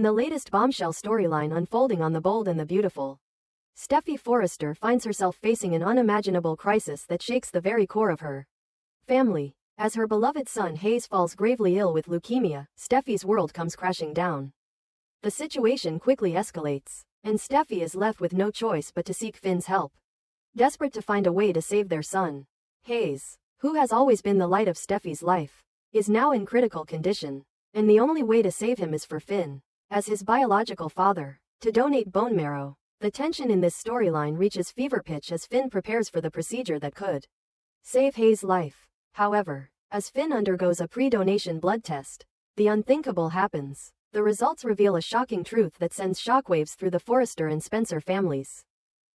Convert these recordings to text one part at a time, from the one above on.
In the latest bombshell storyline unfolding on The Bold and the Beautiful, Steffy Forrester finds herself facing an unimaginable crisis that shakes the very core of her family. As her beloved son Hayes falls gravely ill with leukemia, Steffy's world comes crashing down. The situation quickly escalates, and Steffy is left with no choice but to seek Finn's help. Desperate to find a way to save their son, Hayes, who has always been the light of Steffy's life, is now in critical condition, and the only way to save him is for Finn, as his biological father, to donate bone marrow. The tension in this storyline reaches fever pitch as Finn prepares for the procedure that could save Hayes' life. However, as Finn undergoes a pre-donation blood test, the unthinkable happens. The results reveal a shocking truth that sends shockwaves through the Forrester and Spencer families.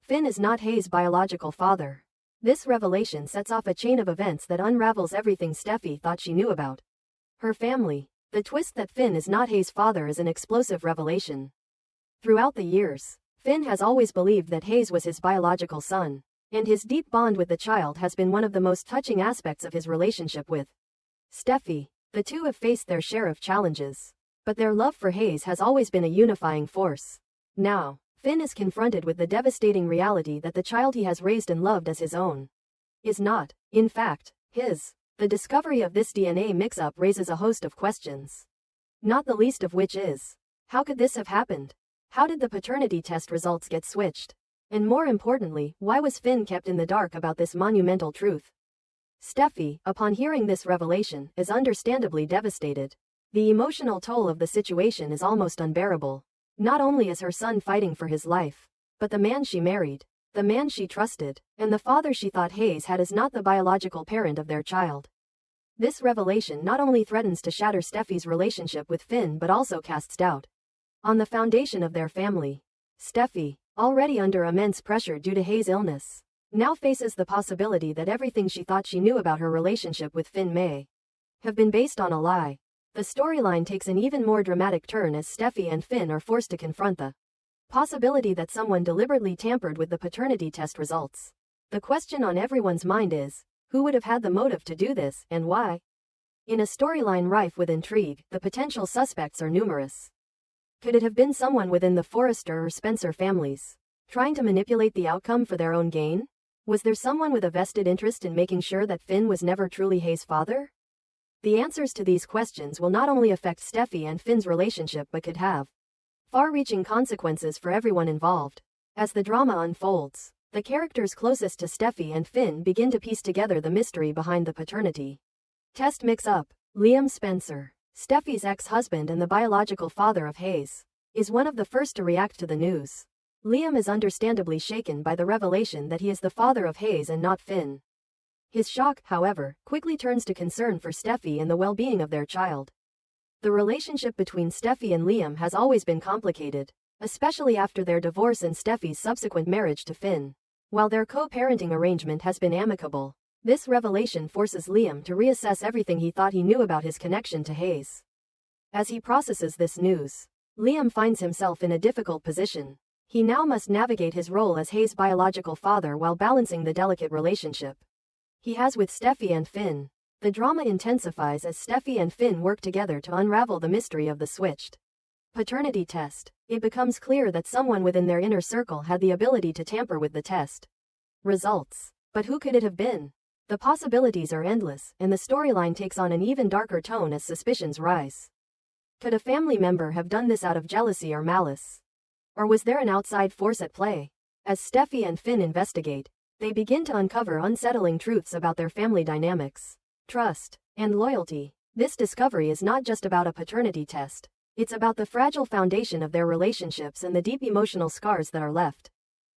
Finn is not Hayes' biological father. This revelation sets off a chain of events that unravels everything Steffy thought she knew about her family. The twist that Finn is not Hayes' father is an explosive revelation. Throughout the years, Finn has always believed that Hayes was his biological son, and his deep bond with the child has been one of the most touching aspects of his relationship with Steffy. The two have faced their share of challenges, but their love for Hayes has always been a unifying force. Now, Finn is confronted with the devastating reality that the child he has raised and loved as his own is not, in fact, his. The discovery of this DNA mix-up raises a host of questions, not the least of which is, how could this have happened? How did the paternity test results get switched? And more importantly, why was Finn kept in the dark about this monumental truth? Steffy, upon hearing this revelation, is understandably devastated. The emotional toll of the situation is almost unbearable. Not only is her son fighting for his life, but the man she married, the man she trusted, and the father she thought Hayes had is not the biological parent of their child. This revelation not only threatens to shatter Steffy's relationship with Finn but also casts doubt on the foundation of their family. Steffy, already under immense pressure due to Hayes' illness, now faces the possibility that everything she thought she knew about her relationship with Finn may have been based on a lie. The storyline takes an even more dramatic turn as Steffy and Finn are forced to confront the possibility that someone deliberately tampered with the paternity test results. The question on everyone's mind is, who would have had the motive to do this, and why? In a storyline rife with intrigue, the potential suspects are numerous. Could it have been someone within the Forrester or Spencer families, trying to manipulate the outcome for their own gain? Was there someone with a vested interest in making sure that Finn was never truly Hayes' father? The answers to these questions will not only affect Steffy and Finn's relationship but could have far-reaching consequences for everyone involved. As the drama unfolds, the characters closest to Steffy and Finn begin to piece together the mystery behind the paternity test mix-up. Liam Spencer, Steffy's ex-husband and the biological father of Hayes, is one of the first to react to the news. Liam is understandably shaken by the revelation that he is the father of Hayes and not Finn. His shock, however, quickly turns to concern for Steffy and the well-being of their child. The relationship between Steffy and Liam has always been complicated, especially after their divorce and Steffy's subsequent marriage to Finn. While their co-parenting arrangement has been amicable, this revelation forces Liam to reassess everything he thought he knew about his connection to Hayes. As he processes this news, Liam finds himself in a difficult position. He now must navigate his role as Hayes' biological father while balancing the delicate relationship he has with Steffy and Finn. The drama intensifies as Steffy and Finn work together to unravel the mystery of the switched paternity test. It becomes clear that someone within their inner circle had the ability to tamper with the test results. But who could it have been? The possibilities are endless, and the storyline takes on an even darker tone as suspicions rise. Could a family member have done this out of jealousy or malice? Or was there an outside force at play? As Steffy and Finn investigate, they begin to uncover unsettling truths about their family dynamics, trust, and loyalty. This discovery is not just about a paternity test. It's about the fragile foundation of their relationships and the deep emotional scars that are left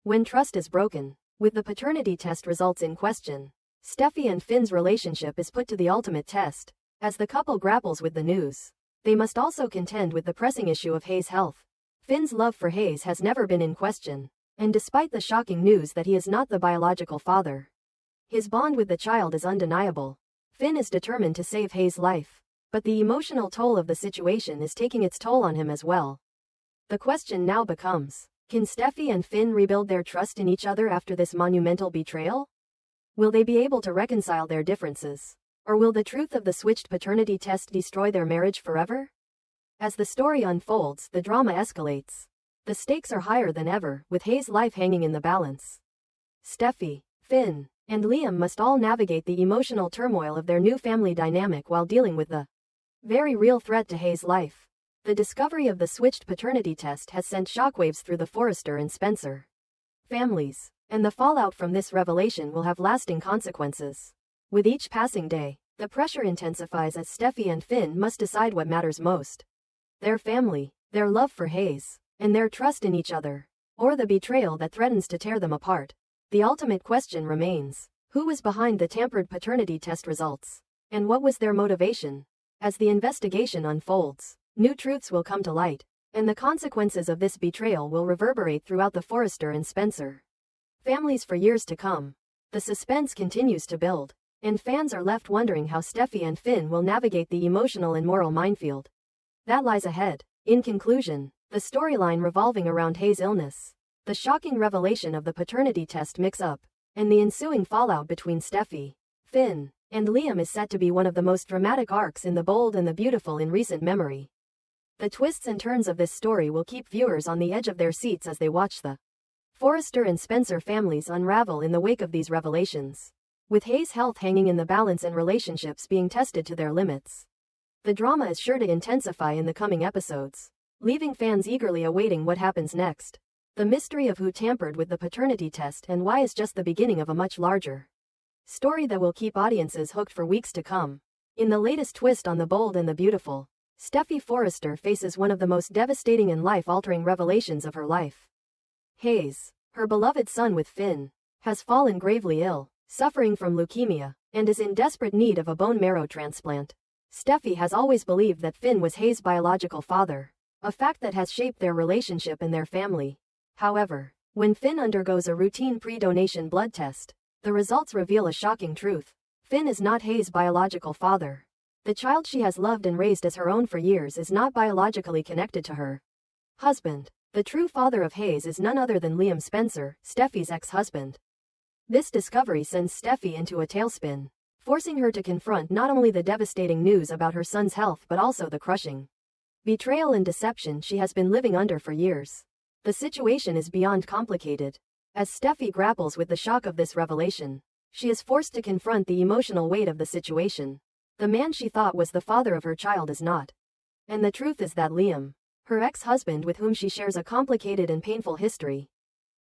when trust is broken. With the paternity test results in question, Steffy and Finn's relationship is put to the ultimate test. As the couple grapples with the news, they must also contend with the pressing issue of Hayes' health. Finn's love for Hayes has never been in question, and despite the shocking news that he is not the biological father, his bond with the child is undeniable. Finn is determined to save Hayes' life, but the emotional toll of the situation is taking its toll on him as well. The question now becomes, can Steffy and Finn rebuild their trust in each other after this monumental betrayal? Will they be able to reconcile their differences? Or will the truth of the switched paternity test destroy their marriage forever? As the story unfolds, the drama escalates. The stakes are higher than ever, with Hayes' life hanging in the balance. Steffy, Finn, and Liam must all navigate the emotional turmoil of their new family dynamic while dealing with the very real threat to Hayes' life. The discovery of the switched paternity test has sent shockwaves through the Forrester and Spencer families, and the fallout from this revelation will have lasting consequences. With each passing day, the pressure intensifies as Steffy and Finn must decide what matters most: their family, their love for Hayes, and their trust in each other, or the betrayal that threatens to tear them apart. The ultimate question remains: who was behind the tampered paternity test results? And what was their motivation? As the investigation unfolds, new truths will come to light, and the consequences of this betrayal will reverberate throughout the Forrester and Spencer families for years to come. The suspense continues to build, and fans are left wondering how Steffy and Finn will navigate the emotional and moral minefield that lies ahead. In conclusion, the storyline revolving around Hayes' illness, the shocking revelation of the paternity test mix-up, and the ensuing fallout between Steffy, Finn, and Liam is set to be one of the most dramatic arcs in The Bold and the Beautiful in recent memory. The twists and turns of this story will keep viewers on the edge of their seats as they watch the Forrester and Spencer families unravel in the wake of these revelations. With Hayes' health hanging in the balance and relationships being tested to their limits, the drama is sure to intensify in the coming episodes, leaving fans eagerly awaiting what happens next. The mystery of who tampered with the paternity test and why is just the beginning of a much larger story that will keep audiences hooked for weeks to come. In the latest twist on The Bold and the Beautiful, Steffy Forrester faces one of the most devastating and life-altering revelations of her life. Hayes, her beloved son with Finn, has fallen gravely ill, suffering from leukemia, and is in desperate need of a bone marrow transplant. Steffy has always believed that Finn was Hayes' biological father, a fact that has shaped their relationship and their family. However, when Finn undergoes a routine pre-donation blood test, the results reveal a shocking truth. Finn is not Hayes' biological father. The child she has loved and raised as her own for years is not biologically connected to her husband. The true father of Hayes is none other than Liam Spencer, Steffy's ex-husband. This discovery sends Steffy into a tailspin, forcing her to confront not only the devastating news about her son's health but also the crushing betrayal and deception she has been living under for years. The situation is beyond complicated. As Steffy grapples with the shock of this revelation, she is forced to confront the emotional weight of the situation. The man she thought was the father of her child is not. And the truth is that Liam, her ex-husband with whom she shares a complicated and painful history,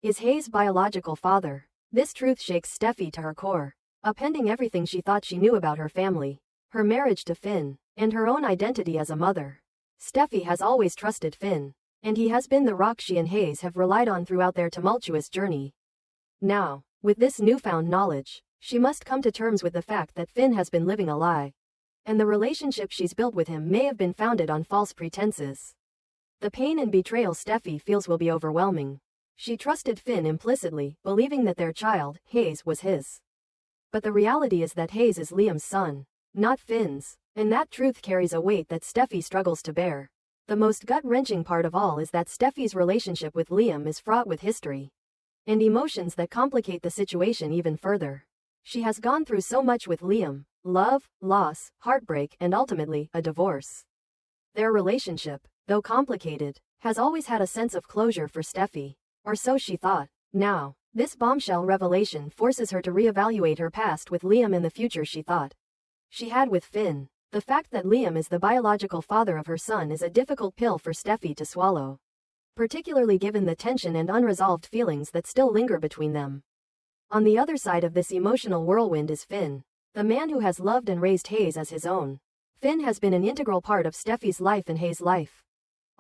is Hayes' biological father. This truth shakes Steffy to her core, upending everything she thought she knew about her family, her marriage to Finn, and her own identity as a mother. Steffy has always trusted Finn, and he has been the rock she and Hayes have relied on throughout their tumultuous journey. Now, with this newfound knowledge, she must come to terms with the fact that Finn has been living a lie, and the relationship she's built with him may have been founded on false pretenses. The pain and betrayal Steffy feels will be overwhelming. She trusted Finn implicitly, believing that their child, Hayes, was his. But the reality is that Hayes is Liam's son, not Finn's, and that truth carries a weight that Steffy struggles to bear. The most gut-wrenching part of all is that Steffy's relationship with Liam is fraught with history and emotions that complicate the situation even further. She has gone through so much with Liam: love, loss, heartbreak, and ultimately, a divorce. Their relationship, though complicated, has always had a sense of closure for Steffy, or so she thought. Now, this bombshell revelation forces her to reevaluate her past with Liam and the future she thought she had with Finn. The fact that Liam is the biological father of her son is a difficult pill for Steffy to swallow, particularly given the tension and unresolved feelings that still linger between them. On the other side of this emotional whirlwind is Finn, the man who has loved and raised Hayes as his own. Finn has been an integral part of Steffy's life and Hayes' life,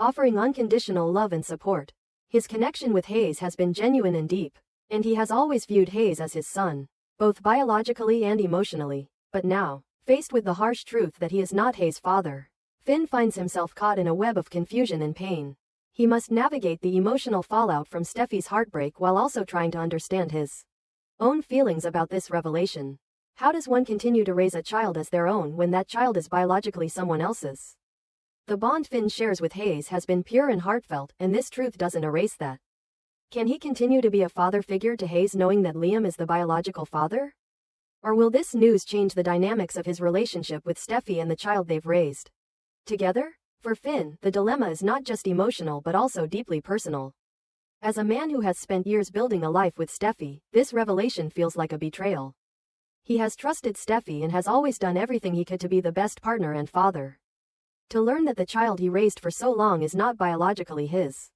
offering unconditional love and support. His connection with Hayes has been genuine and deep, and he has always viewed Hayes as his son, both biologically and emotionally. But now, faced with the harsh truth that he is not Hayes' father, Finn finds himself caught in a web of confusion and pain. He must navigate the emotional fallout from Steffy's heartbreak while also trying to understand his own feelings about this revelation. How does one continue to raise a child as their own when that child is biologically someone else's? The bond Finn shares with Hayes has been pure and heartfelt, and this truth doesn't erase that. Can he continue to be a father figure to Hayes knowing that Liam is the biological father? Or will this news change the dynamics of his relationship with Steffy and the child they've raised together? For Finn, the dilemma is not just emotional but also deeply personal. As a man who has spent years building a life with Steffy, this revelation feels like a betrayal. He has trusted Steffy and has always done everything he could to be the best partner and father. To learn that the child he raised for so long is not biologically his,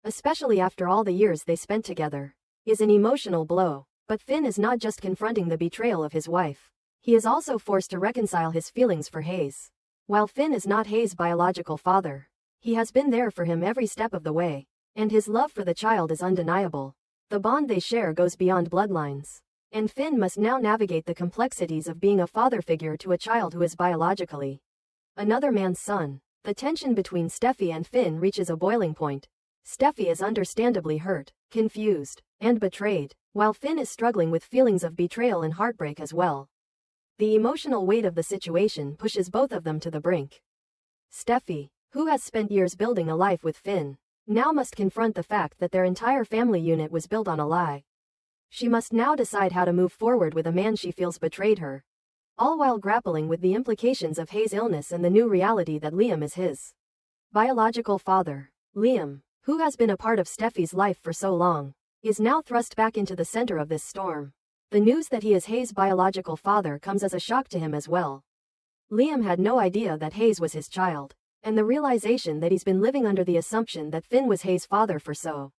especially after all the years they spent together, is an emotional blow. But Finn is not just confronting the betrayal of his wife. He is also forced to reconcile his feelings for Hayes. While Finn is not Hayes' biological father, he has been there for him every step of the way, and his love for the child is undeniable. The bond they share goes beyond bloodlines, and Finn must now navigate the complexities of being a father figure to a child who is biologically another man's son. The tension between Steffy and Finn reaches a boiling point. Steffy is understandably hurt, confused, and betrayed, while Finn is struggling with feelings of betrayal and heartbreak as well. The emotional weight of the situation pushes both of them to the brink. Steffy, who has spent years building a life with Finn, now must confront the fact that their entire family unit was built on a lie. She must now decide how to move forward with a man she feels betrayed her, all while grappling with the implications of Hayes' illness and the new reality that Liam is his biological father. Liam, who has been a part of Steffy's life for so long, is now thrust back into the center of this storm. The news that he is Hayes' biological father comes as a shock to him as well. Liam had no idea that Hayes was his child, and the realization that he's been living under the assumption that Finn was Hayes' father for so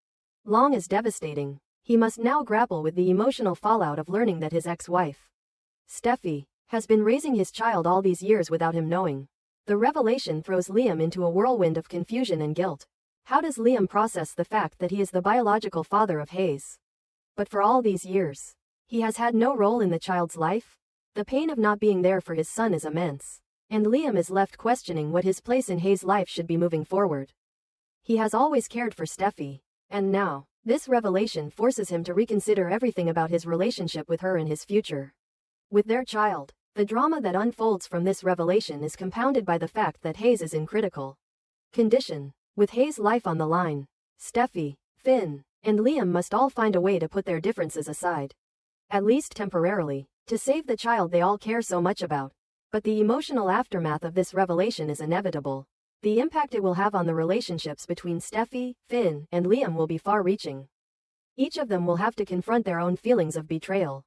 long is devastating. He must now grapple with the emotional fallout of learning that his ex-wife, Steffy, has been raising his child all these years without him knowing. The revelation throws Liam into a whirlwind of confusion and guilt. How does Liam process the fact that he is the biological father of Hayes? But for all these years, he has had no role in the child's life? The pain of not being there for his son is immense, and Liam is left questioning what his place in Hayes' life should be moving forward. He has always cared for Steffy, and now, this revelation forces him to reconsider everything about his relationship with her and his future with their child. The drama that unfolds from this revelation is compounded by the fact that Hayes is in critical condition. With Hayes' life on the line, Steffy, Finn, and Liam must all find a way to put their differences aside, at least temporarily, to save the child they all care so much about. But the emotional aftermath of this revelation is inevitable. The impact it will have on the relationships between Steffy, Finn, and Liam will be far-reaching. Each of them will have to confront their own feelings of betrayal,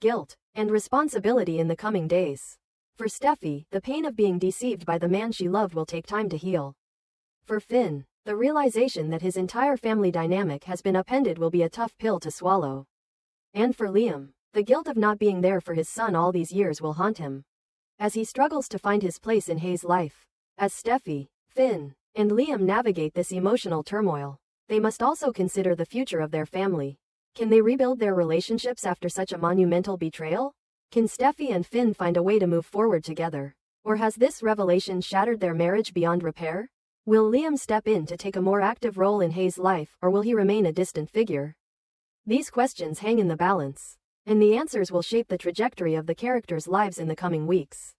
guilt, and responsibility in the coming days. For Steffy, the pain of being deceived by the man she loved will take time to heal. For Finn, the realization that his entire family dynamic has been upended will be a tough pill to swallow. And for Liam, the guilt of not being there for his son all these years will haunt him, as he struggles to find his place in Hayes' life. As Steffy, Finn, and Liam navigate this emotional turmoil, they must also consider the future of their family. Can they rebuild their relationships after such a monumental betrayal? Can Steffy and Finn find a way to move forward together? Or has this revelation shattered their marriage beyond repair? Will Liam step in to take a more active role in Hayes' life, or will he remain a distant figure? These questions hang in the balance, and the answers will shape the trajectory of the characters' lives in the coming weeks.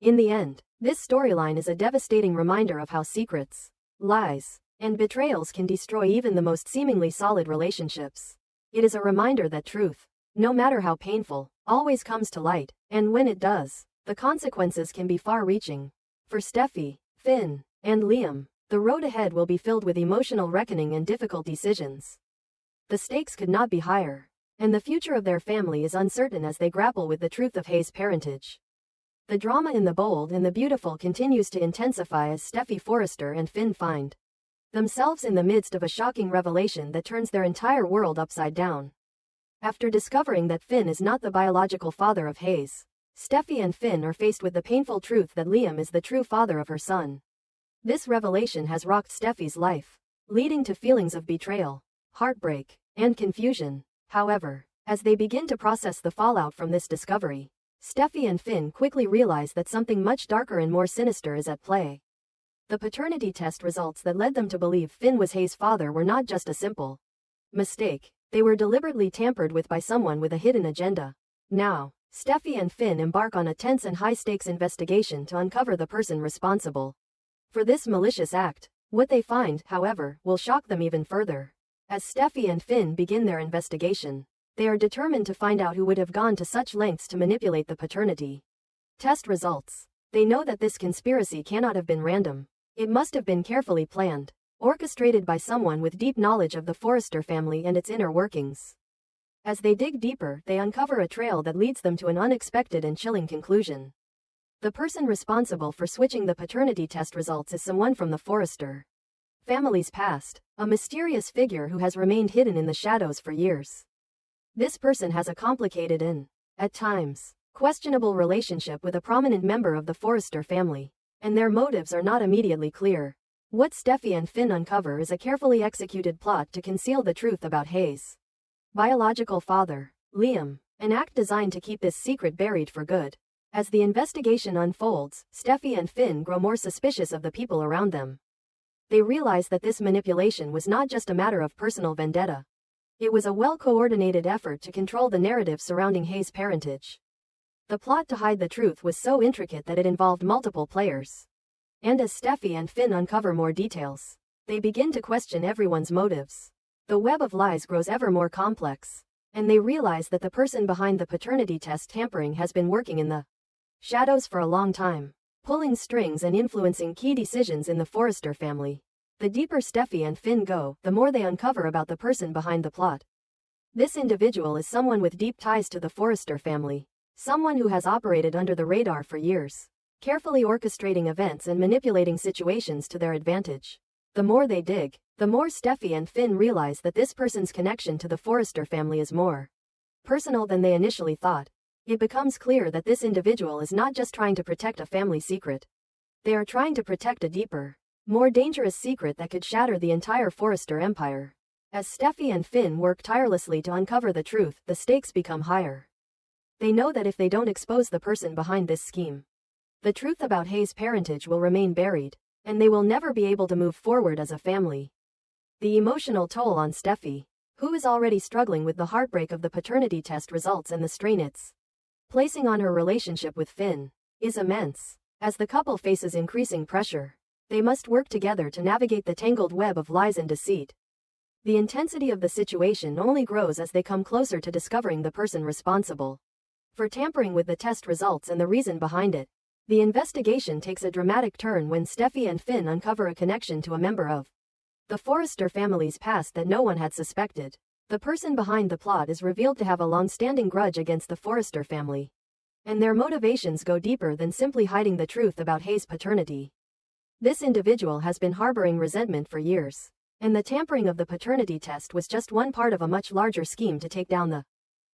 In the end, this storyline is a devastating reminder of how secrets, lies, and betrayals can destroy even the most seemingly solid relationships. It is a reminder that truth, no matter how painful, always comes to light, and when it does, the consequences can be far-reaching. For Steffy, Finn, and Liam, the road ahead will be filled with emotional reckoning and difficult decisions. The stakes could not be higher, and the future of their family is uncertain as they grapple with the truth of Hayes' parentage. The drama in the bold and the beautiful continues to intensify as Steffy Forrester and Finn find themselves in the midst of a shocking revelation that turns their entire world upside down. After discovering that Finn is not the biological father of Hayes, Steffy and Finn are faced with the painful truth that Liam is the true father of her son. This revelation has rocked Steffy's life, leading to feelings of betrayal, heartbreak, and confusion. However, as they begin to process the fallout from this discovery, Steffy and Finn quickly realize that something much darker and more sinister is at play. The paternity test results that led them to believe Finn was Hayes' father were not just a simple mistake, they were deliberately tampered with by someone with a hidden agenda. Now, Steffy and Finn embark on a tense and high-stakes investigation to uncover the person responsible for this malicious act. What they find, however, will shock them even further. As Steffy and Finn begin their investigation, they are determined to find out who would have gone to such lengths to manipulate the paternity test results. They know that this conspiracy cannot have been random. It must have been carefully planned, orchestrated by someone with deep knowledge of the Forrester family and its inner workings. As they dig deeper, they uncover a trail that leads them to an unexpected and chilling conclusion. The person responsible for switching the paternity test results is someone from the Forrester family's past, a mysterious figure who has remained hidden in the shadows for years. This person has a complicated and, at times, questionable relationship with a prominent member of the Forrester family, and their motives are not immediately clear. What Steffy and Finn uncover is a carefully executed plot to conceal the truth about Hayes' biological father, Liam, an act designed to keep this secret buried for good. As the investigation unfolds, Steffy and Finn grow more suspicious of the people around them. They realize that this manipulation was not just a matter of personal vendetta. It was a well-coordinated effort to control the narrative surrounding Hayes' parentage. The plot to hide the truth was so intricate that it involved multiple players. And as Steffy and Finn uncover more details, they begin to question everyone's motives. The web of lies grows ever more complex, and they realize that the person behind the paternity test tampering has been working in the shadows for a long time, pulling strings and influencing key decisions in the Forrester family. The deeper Steffy and Finn go, the more they uncover about the person behind the plot. This individual is someone with deep ties to the Forrester family, someone who has operated under the radar for years, carefully orchestrating events and manipulating situations to their advantage. The more they dig, the more Steffy and Finn realize that this person's connection to the Forrester family is more personal than they initially thought. It becomes clear that this individual is not just trying to protect a family secret. They are trying to protect a deeper, more dangerous secret that could shatter the entire Forrester empire. As Steffy and Finn work tirelessly to uncover the truth, the stakes become higher. They know that if they don't expose the person behind this scheme, the truth about Hayes' parentage will remain buried, and they will never be able to move forward as a family. The emotional toll on Steffy, who is already struggling with the heartbreak of the paternity test results and the strain it's placing on her relationship with Finn, is immense. As the couple faces increasing pressure, they must work together to navigate the tangled web of lies and deceit. The intensity of the situation only grows as they come closer to discovering the person responsible for tampering with the test results and the reason behind it. The investigation takes a dramatic turn when Steffy and Finn uncover a connection to a member of the Forrester family's past that no one had suspected. The person behind the plot is revealed to have a long-standing grudge against the Forrester family, and their motivations go deeper than simply hiding the truth about Hayes' paternity. This individual has been harboring resentment for years, and the tampering of the paternity test was just one part of a much larger scheme to take down the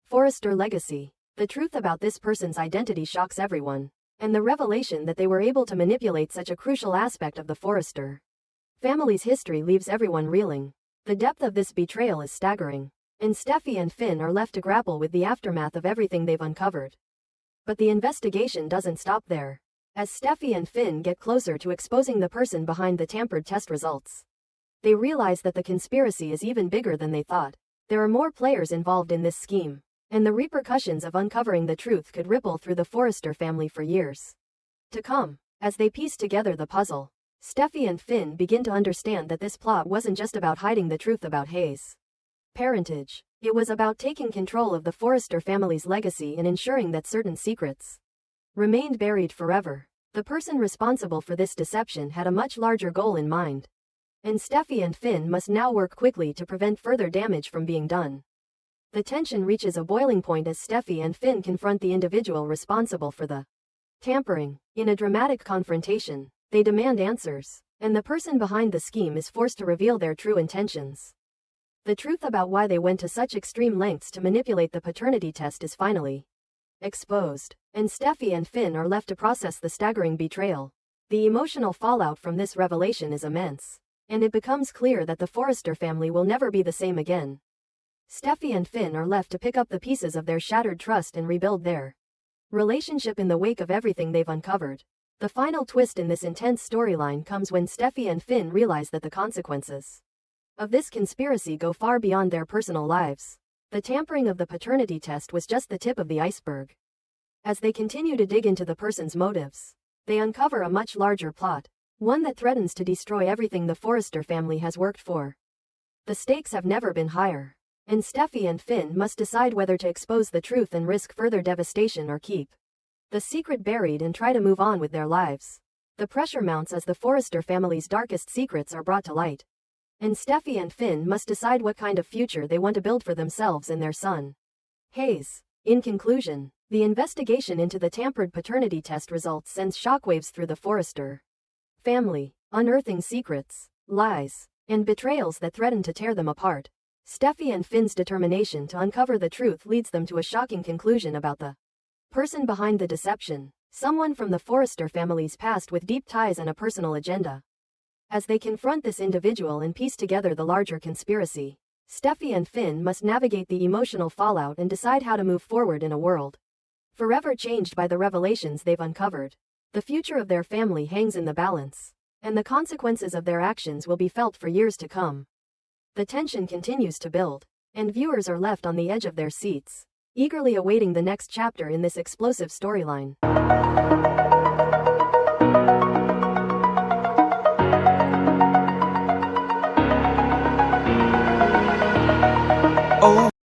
Forrester legacy. The truth about this person's identity shocks everyone, and the revelation that they were able to manipulate such a crucial aspect of the Forrester family's history leaves everyone reeling. The depth of this betrayal is staggering, and Steffy and Finn are left to grapple with the aftermath of everything they've uncovered. But the investigation doesn't stop there. As Steffy and Finn get closer to exposing the person behind the tampered test results, they realize that the conspiracy is even bigger than they thought. There are more players involved in this scheme, and the repercussions of uncovering the truth could ripple through the Forrester family for years to come. As they piece together the puzzle, Steffy and Finn begin to understand that this plot wasn't just about hiding the truth about Hayes' parentage. It was about taking control of the Forrester family's legacy and ensuring that certain secrets remained buried forever. The person responsible for this deception had a much larger goal in mind, and Steffy and Finn must now work quickly to prevent further damage from being done. The tension reaches a boiling point as Steffy and Finn confront the individual responsible for the tampering. In a dramatic confrontation, they demand answers, and the person behind the scheme is forced to reveal their true intentions. The truth about why they went to such extreme lengths to manipulate the paternity test is finally exposed, and Steffy and Finn are left to process the staggering betrayal. The emotional fallout from this revelation is immense, and it becomes clear that the Forrester family will never be the same again. Steffy and Finn are left to pick up the pieces of their shattered trust and rebuild their relationship in the wake of everything they've uncovered. The final twist in this intense storyline comes when Steffy and Finn realize that the consequences of this conspiracy go far beyond their personal lives. The tampering of the paternity test was just the tip of the iceberg. As they continue to dig into the person's motives, they uncover a much larger plot, one that threatens to destroy everything the Forrester family has worked for. The stakes have never been higher, and Steffy and Finn must decide whether to expose the truth and risk further devastation or keep the secret buried and try to move on with their lives. The pressure mounts as the Forrester family's darkest secrets are brought to light. And Steffy and Finn must decide what kind of future they want to build for themselves and their son. Hayes. In conclusion, the investigation into the tampered paternity test results sends shockwaves through the Forrester family, unearthing secrets, lies, and betrayals that threaten to tear them apart. Steffy and Finn's determination to uncover the truth leads them to a shocking conclusion about the person behind the deception, someone from the Forrester family's past with deep ties and a personal agenda. As they confront this individual and piece together the larger conspiracy, Steffy and Finn must navigate the emotional fallout and decide how to move forward in a world forever changed by the revelations they've uncovered. The future of their family hangs in the balance, and the consequences of their actions will be felt for years to come. The tension continues to build, and viewers are left on the edge of their seats, eagerly awaiting the next chapter in this explosive storyline.